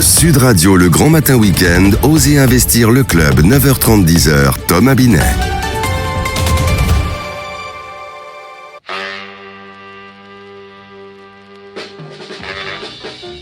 Sud Radio, le Grand Matin Week-end, Osez investir le club, 9h30, 10h, Thomas Binet.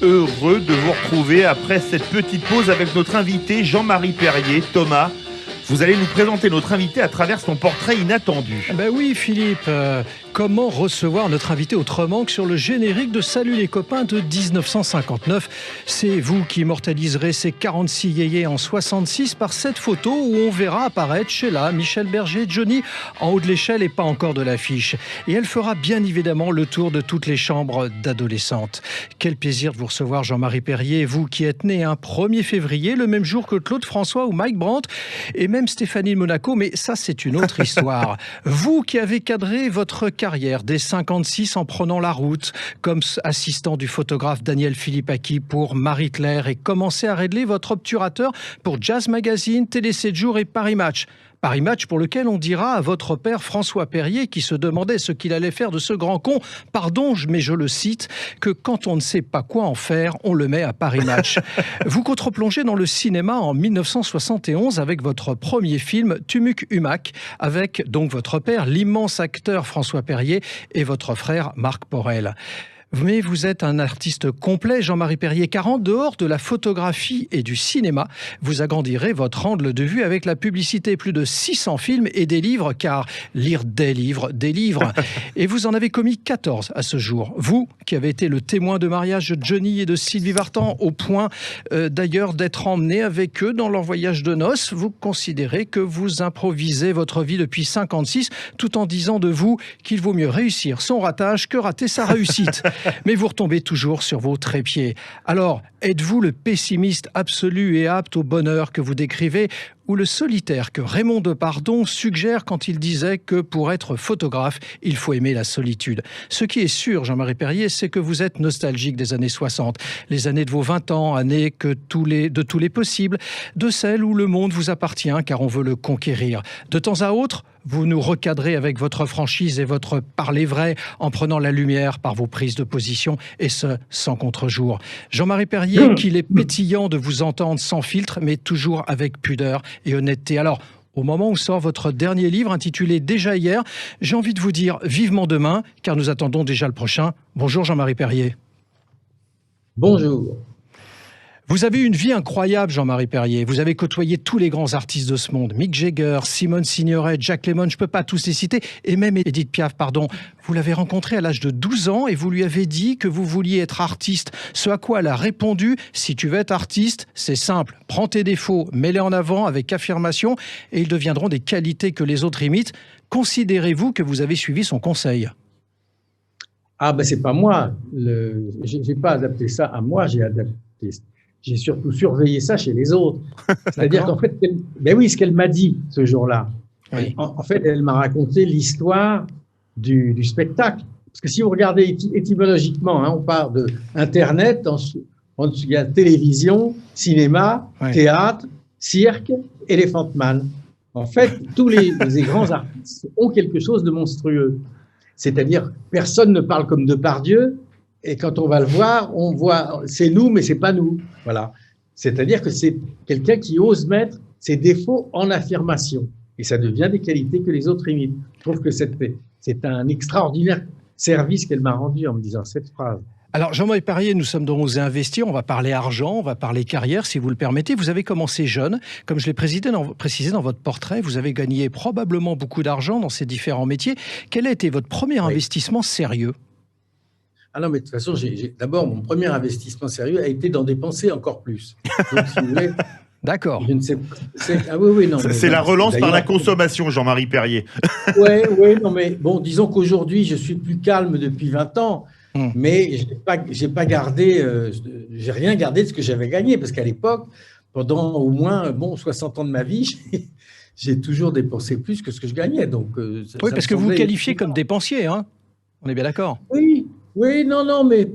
Heureux de vous retrouver après cette petite pause avec notre invité Jean-Marie Perrier. Thomas, vous allez nous présenter notre invité à travers son portrait inattendu. Ben oui Philippe, comment recevoir notre invité autrement que sur le générique de Salut les copains de 1959. C'est vous qui immortaliserez ces 46 yéyés en 66 par cette photo où on verra apparaître Sheila, Michel Berger, Johnny en haut de l'échelle et pas encore de l'affiche. Et elle fera bien évidemment le tour de toutes les chambres d'adolescentes. Quel plaisir de vous recevoir Jean-Marie Perrier, vous qui êtes né un 1er février, le même jour que Claude François ou Mike Brandt et même Stéphanie de Monaco, mais ça c'est une autre histoire. Vous qui avez cadré votre carrière dès 56 en prenant la route comme assistant du photographe Daniel Philippaki pour Marie-Claire et commencé à régler votre obturateur pour Jazz Magazine, Télé 7 jours et Paris Match. Paris Match pour lequel on dira à votre père François Perrier qui se demandait ce qu'il allait faire de ce grand con, pardon, mais je le cite, que quand on ne sait pas quoi en faire, on le met à Paris Match. Vous contre-plongez dans le cinéma en 1971 avec votre premier film Tumuc Umac, avec donc votre père, l'immense acteur François Perrier et votre frère Marc Porel. Mais vous êtes un artiste complet, Jean-Marie Perrier, car en dehors de la photographie et du cinéma, vous agrandirez votre angle de vue avec la publicité. Plus de 600 films et des livres, car lire des livres. Et vous en avez commis 14 à ce jour. Vous, qui avez été le témoin de mariage de Johnny et de Sylvie Vartan, au point d'ailleurs d'être emmené avec eux dans leur voyage de noces, vous considérez que vous improvisez votre vie depuis 56, tout en disant de vous qu'il vaut mieux réussir son ratage que rater sa réussite. Mais vous retombez toujours sur vos trépieds. Alors, êtes-vous le pessimiste absolu et apte au bonheur que vous décrivez, ou le solitaire que Raymond Depardon suggère quand il disait que pour être photographe, il faut aimer la solitude? Ce qui est sûr, Jean-Marie Perrier, c'est que vous êtes nostalgique des années 60, les années de vos 20 ans, années de tous les possibles, de celles où le monde vous appartient car on veut le conquérir. De temps à autre, vous nous recadrez avec votre franchise et votre parler vrai en prenant la lumière par vos prises de position, et ce, sans contre-jour. Jean-Marie Perrier, qu'il est pétillant de vous entendre sans filtre, mais toujours avec pudeur et honnêteté. Alors, au moment où sort votre dernier livre, intitulé Déjà hier, j'ai envie de vous dire vivement demain, car nous attendons déjà le prochain. Bonjour Jean-Marie Perrier. Bonjour. Vous avez une vie incroyable, Jean-Marie Perrier. Vous avez côtoyé tous les grands artistes de ce monde. Mick Jagger, Simone Signoret, Jack Lemmon, je ne peux pas tous les citer. Et même Edith Piaf, pardon. Vous l'avez rencontrée à l'âge de 12 ans et vous lui avez dit que vous vouliez être artiste. Ce à quoi elle a répondu: si tu veux être artiste, c'est simple. Prends tes défauts, mets-les en avant avec affirmation et ils deviendront des qualités que les autres imitent. Considérez-vous que vous avez suivi son conseil? Ah ben c'est pas moi. J'ai pas adapté ça à moi, j'ai surtout surveillé ça chez les autres. C'est-à-dire qu'en fait, ce qu'elle m'a dit ce jour-là, oui. En fait, elle m'a raconté l'histoire du spectacle. Parce que si vous regardez étymologiquement, on part de Internet, il y a télévision, cinéma, oui. Théâtre, cirque, Elephant Man. En fait, tous les grands artistes ont quelque chose de monstrueux. C'est-à-dire, personne ne parle comme Depardieu. Et quand on va le voir, on voit, c'est nous, mais c'est pas nous. Voilà. C'est-à-dire que c'est quelqu'un qui ose mettre ses défauts en affirmation. Et ça devient des qualités que les autres imitent. Je trouve que c'est un extraordinaire service qu'elle m'a rendu en me disant cette phrase. Alors, Jean-Marie Perrier, nous sommes dans Osez investir. On va parler argent, on va parler carrière, si vous le permettez. Vous avez commencé jeune. Comme je l'ai précisé dans votre portrait, vous avez gagné probablement beaucoup d'argent dans ces différents métiers. Quel a été votre premier investissement sérieux ? Ah non, mais de toute façon, d'abord, mon premier investissement sérieux a été d'en dépenser encore plus. Donc, si vous voulez, d'accord. Je ne sais pas. Oui, non. C'est la relance par la consommation, Jean-Marie Perrier. Oui, non, mais bon, disons qu'aujourd'hui, je suis plus calme depuis 20 ans, mais j'ai rien gardé de ce que j'avais gagné, parce qu'à l'époque, pendant au moins 60 ans de ma vie, j'ai toujours dépensé plus que ce que je gagnais. Donc, oui, parce que vous vous qualifiez comme dépensier, hein ? On est bien d'accord. Oui, non, mais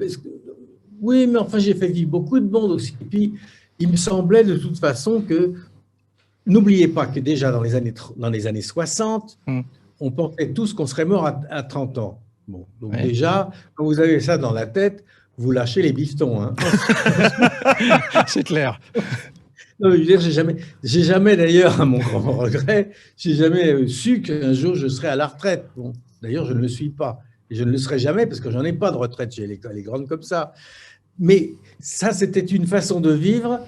enfin, j'ai fait vivre beaucoup de monde aussi. Et puis, il me semblait de toute façon que, n'oubliez pas que déjà dans les années 60, on pensait tous qu'on serait mort à 30 ans. Bon, donc déjà, quand vous avez ça dans la tête, vous lâchez les bifetons. Hein. C'est clair. Non, je veux dire, j'ai jamais d'ailleurs, à mon grand regret, j'ai jamais su qu'un jour je serais à la retraite. Bon, d'ailleurs, je ne le suis pas. Et je ne le serai jamais parce que j'en ai pas de retraite. J'ai les grandes comme ça. Mais ça, c'était une façon de vivre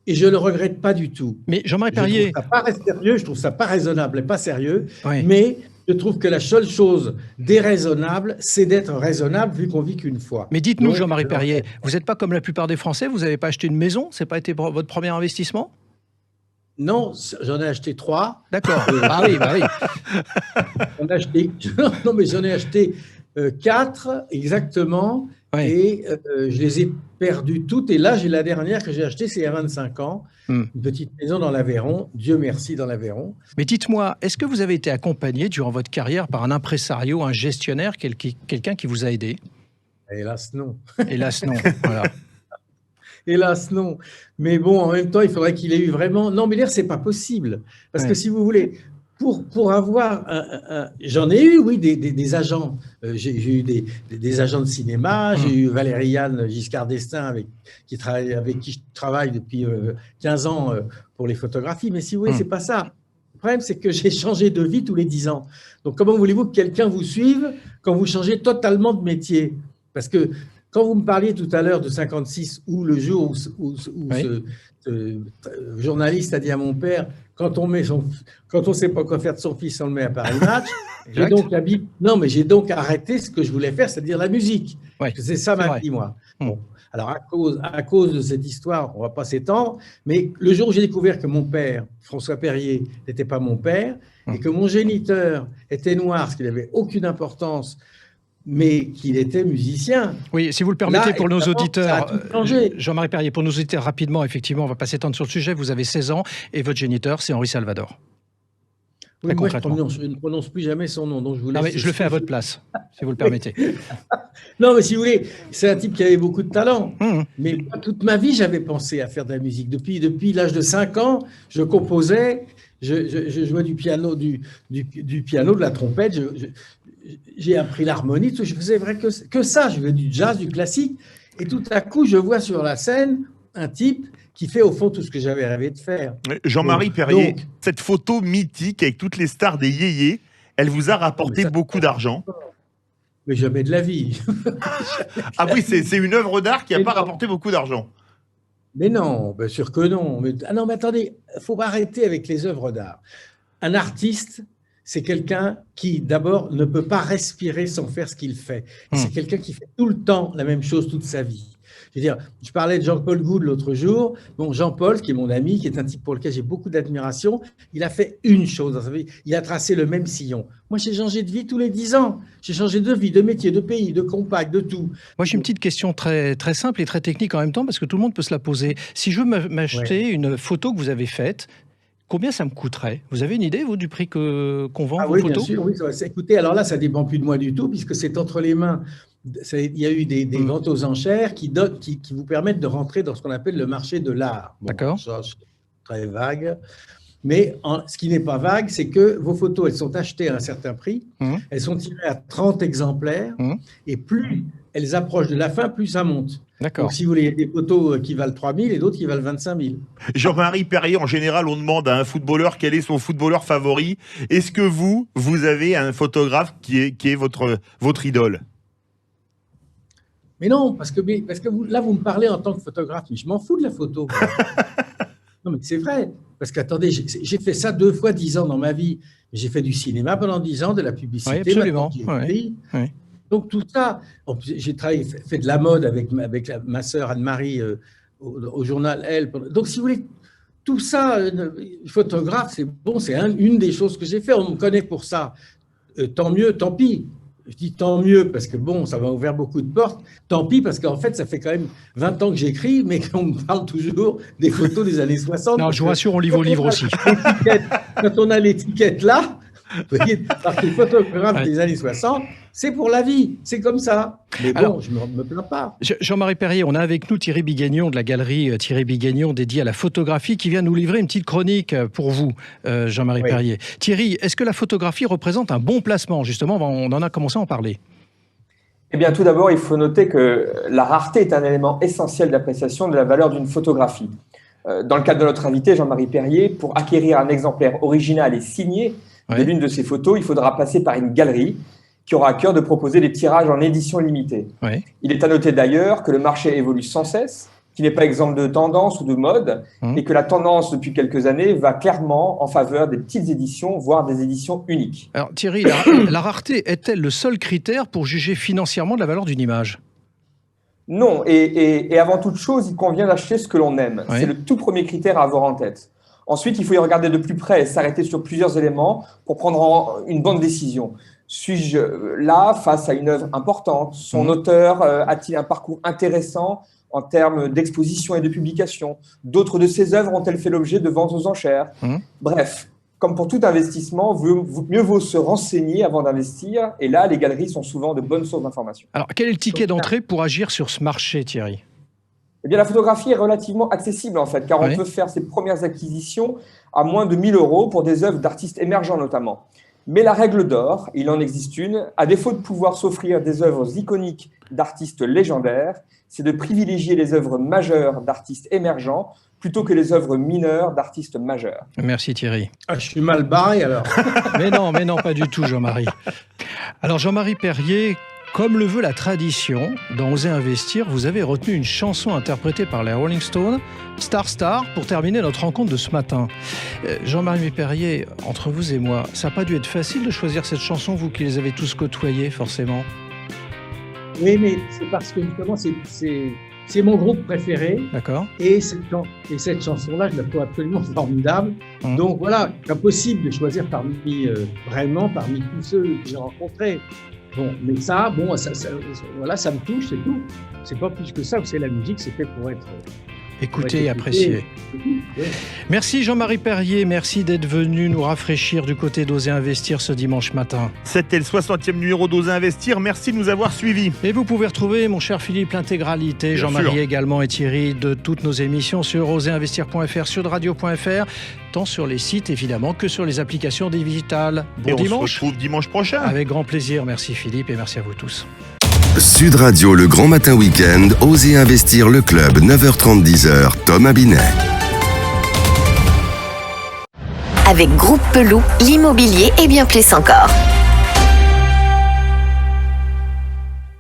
et je ne le regrette pas du tout. Mais Jean-Marie Perrier… Je trouve ça pas sérieux, je trouve ça pas raisonnable et pas sérieux. Oui. Mais je trouve que la seule chose déraisonnable, c'est d'être raisonnable vu qu'on vit qu'une fois. Mais dites-nous, Donc, Jean-Marie Perrier, vous n'êtes pas comme la plupart des Français, vous n'avez pas acheté une maison? Ça n'a pas été votre premier investissement? Non, j'en ai acheté 3. D'accord. Ah oui, bah oui. J'en ai acheté, non, mais j'en ai acheté 4 exactement. Oui. Et je les ai perdues toutes. Et là, j'ai la dernière que j'ai achetée, c'est il y a 25 ans. Une petite maison dans l'Aveyron. Dieu merci, dans l'Aveyron. Mais dites-moi, est-ce que vous avez été accompagné durant votre carrière par un impresario, un gestionnaire, quelqu'un qui vous a aidé? Hélas, non. Hélas, non. Voilà. Hélas, non. Mais bon, en même temps, il faudrait qu'il ait eu vraiment… Non, mais l'air, c'est pas possible. Parce que si vous voulez… Pour avoir j'en ai eu, oui, des agents. J'ai eu des agents de cinéma. J'ai eu Valériane Giscard d'Estaing avec qui je travaille depuis 15 ans pour les photographies. Mais si vous voulez, c'est pas ça. Le problème, c'est que j'ai changé de vie tous les 10 ans. Donc, comment voulez-vous que quelqu'un vous suive quand vous changez totalement de métier? Parce que quand vous me parliez tout à l'heure de 56, ou le jour où ce journaliste a dit à mon père, quand on ne sait pas quoi faire de son fils, on le met à Paris Match. J'ai donc arrêté ce que je voulais faire, c'est-à-dire la musique. Ouais, c'est ça ma vie, moi. Bon. Alors, à cause de cette histoire, on ne va pas s'étendre, mais le jour où j'ai découvert que mon père, François Perrier, n'était pas mon père, et que mon géniteur était noir, ce qui n'avait aucune importance, mais qu'il était musicien. Oui, si vous le permettez, là, pour nos auditeurs, Jean-Marie Perrier, pour nos auditeurs rapidement, effectivement, on va pas s'étendre sur le sujet, vous avez 16 ans et votre géniteur, c'est Henri Salvador. Oui, moi, je ne prononce plus jamais son nom, donc je vous laisse… Non, mais je le fais à votre place, si vous le permettez. Non, mais si vous voulez, c'est un type qui avait beaucoup de talent. Mais moi, toute ma vie, j'avais pensé à faire de la musique. Depuis l'âge de 5 ans, je composais, je jouais du piano, du piano, de la trompette, j'ai appris l'harmonie, je faisais vrai que ça, je faisais du jazz, du classique, et tout à coup, je vois sur la scène un type qui fait au fond tout ce que j'avais rêvé de faire. Jean-Marie Perrier, cette photo mythique avec toutes les stars des yéyés, elle vous a rapporté beaucoup d'argent? Mais jamais de la vie. Ah oui, c'est une œuvre d'art qui n'a pas rapporté beaucoup d'argent. Mais non, bien sûr que non. Mais attendez, il faut arrêter avec les œuvres d'art. Un artiste, c'est quelqu'un qui, d'abord, ne peut pas respirer sans faire ce qu'il fait. C'est quelqu'un qui fait tout le temps la même chose toute sa vie. Je veux dire, je parlais de Jean-Paul Goude l'autre jour. Bon, Jean-Paul, qui est mon ami, qui est un type pour lequel j'ai beaucoup d'admiration, il a fait une chose dans sa vie. Il a tracé le même sillon. Moi, j'ai changé de vie tous les 10 ans. J'ai changé de vie, de métier, de pays, de compact, de tout. Moi, j'ai une petite question très, très simple et très technique en même temps, parce que tout le monde peut se la poser. Si je veux m'acheter une photo que vous avez faite, combien ça me coûterait? Vous avez une idée, vous, du prix qu'on vend vos photos? Bien sûr, oui. Écoutez, alors là, ça dépend plus de moi du tout, puisque c'est entre les mains. Il y a eu des ventes aux enchères qui vous permettent de rentrer dans ce qu'on appelle le marché de l'art. Bon, d'accord. Ça, c'est très vague. Mais ce qui n'est pas vague, c'est que vos photos, elles sont achetées à un certain prix, elles sont tirées à 30 exemplaires, et plus elles approchent de la fin, plus ça monte. D'accord. Donc, si vous voulez, il y a des photos qui valent 3 000 et d'autres qui valent 25 000. Jean-Marie Perrier, en général, on demande à un footballeur quel est son footballeur favori. Est-ce que vous avez un photographe qui est votre idole? Mais non, parce que là, vous me parlez en tant que photographe, mais je m'en fous de la photo. Non, mais c'est vrai. Parce qu'attendez, j'ai fait ça 2 fois 10 ans dans ma vie. J'ai fait du cinéma pendant 10 ans, de la publicité. Oui, absolument. Oui. Donc tout ça, j'ai fait de la mode avec ma sœur Anne-Marie au journal Elle. Donc si vous voulez, tout ça, photographe, c'est bon, c'est une des choses que j'ai fait. On me connaît pour ça. Tant mieux, tant pis. Je dis tant mieux parce que bon, ça m'a ouvert beaucoup de portes. Tant pis parce qu'en fait, ça fait quand même 20 ans que j'écris, mais qu'on me parle toujours des photos des années 60. Non, je vous rassure, on lit vos livres aussi. Quand on a l'étiquette là, vous voyez, parce que les photographes des années 60, c'est pour la vie, c'est comme ça. Mais bon, alors, je ne me plains pas. Jean-Marie Perrier, on a avec nous Thierry Bigagnon de la galerie Thierry Bigagnon dédiée à la photographie qui vient nous livrer une petite chronique pour vous, Jean-Marie Perrier. Thierry, est-ce que la photographie représente un bon placement? Justement, on en a commencé à en parler. Eh bien, tout d'abord, il faut noter que la rareté est un élément essentiel d'appréciation de la valeur d'une photographie. Dans le cadre de notre invité, Jean-Marie Perrier, pour acquérir un exemplaire original et signé de l'une de ses photos, il faudra passer par une galerie qui aura à cœur de proposer des tirages en édition limitée. Oui. Il est à noter d'ailleurs que le marché évolue sans cesse, qu'il n'est pas exemple de tendance ou de mode, et que la tendance depuis quelques années va clairement en faveur des petites éditions, voire des éditions uniques. Alors Thierry, la rareté est-elle le seul critère pour juger financièrement de la valeur d'une image ? Non, et avant toute chose, il convient d'acheter ce que l'on aime. Oui. C'est le tout premier critère à avoir en tête. Ensuite, il faut y regarder de plus près et s'arrêter sur plusieurs éléments pour prendre une bonne décision. Suis-je là face à une œuvre importante ? Son auteur a-t-il un parcours intéressant en termes d'exposition et de publication ? D'autres de ses œuvres ont-elles fait l'objet de ventes aux enchères ? Bref, comme pour tout investissement, mieux vaut se renseigner avant d'investir. Et là, les galeries sont souvent de bonnes sources d'informations. Alors, quel est le ticket d'entrée pour agir sur ce marché, Thierry ? Eh bien, la photographie est relativement accessible, en fait, car on peut faire ses premières acquisitions à moins de 1 000 € pour des œuvres d'artistes émergents, notamment. Mais la règle d'or, il en existe une, à défaut de pouvoir s'offrir des œuvres iconiques d'artistes légendaires, c'est de privilégier les œuvres majeures d'artistes émergents plutôt que les œuvres mineures d'artistes majeurs. Merci Thierry. Ah, je suis mal barré alors. Mais non, pas du tout Jean-Marie. Alors Jean-Marie Perrier, comme le veut la tradition, dans Oser Investir, vous avez retenu une chanson interprétée par les Rolling Stones, Star Star, pour terminer notre rencontre de ce matin. Jean-Marie Perrier, entre vous et moi, ça n'a pas dû être facile de choisir cette chanson, vous qui les avez tous côtoyés, forcément. Oui, mais c'est parce que justement, c'est mon groupe préféré. D'accord. Et cette chanson-là, je la trouve absolument formidable. Donc voilà, impossible de choisir parmi tous ceux que j'ai rencontrés. Bon, mais ça voilà, ça me touche, c'est tout. C'est pas plus que ça. Vous savez, la musique, c'est fait pour être écouté et apprécié. Oui. Merci Jean-Marie Perrier, merci d'être venu nous rafraîchir du côté d'Oser Investir ce dimanche matin. C'était le 60e numéro d'Oser Investir, merci de nous avoir suivis. Et vous pouvez retrouver, mon cher Philippe, l'intégralité, Jean-Marie également et Thierry, de toutes nos émissions sur oserinvestir.fr, sur radio.fr, tant sur les sites évidemment que sur les applications digitales. Bon dimanche. On se retrouve dimanche prochain. Avec grand plaisir, merci Philippe et merci à vous tous. Sud Radio, le grand matin week-end, Oser Investir le club, 9h30, 10h, Thomas Binet. Avec Groupe Peloux, l'immobilier et bien plus encore.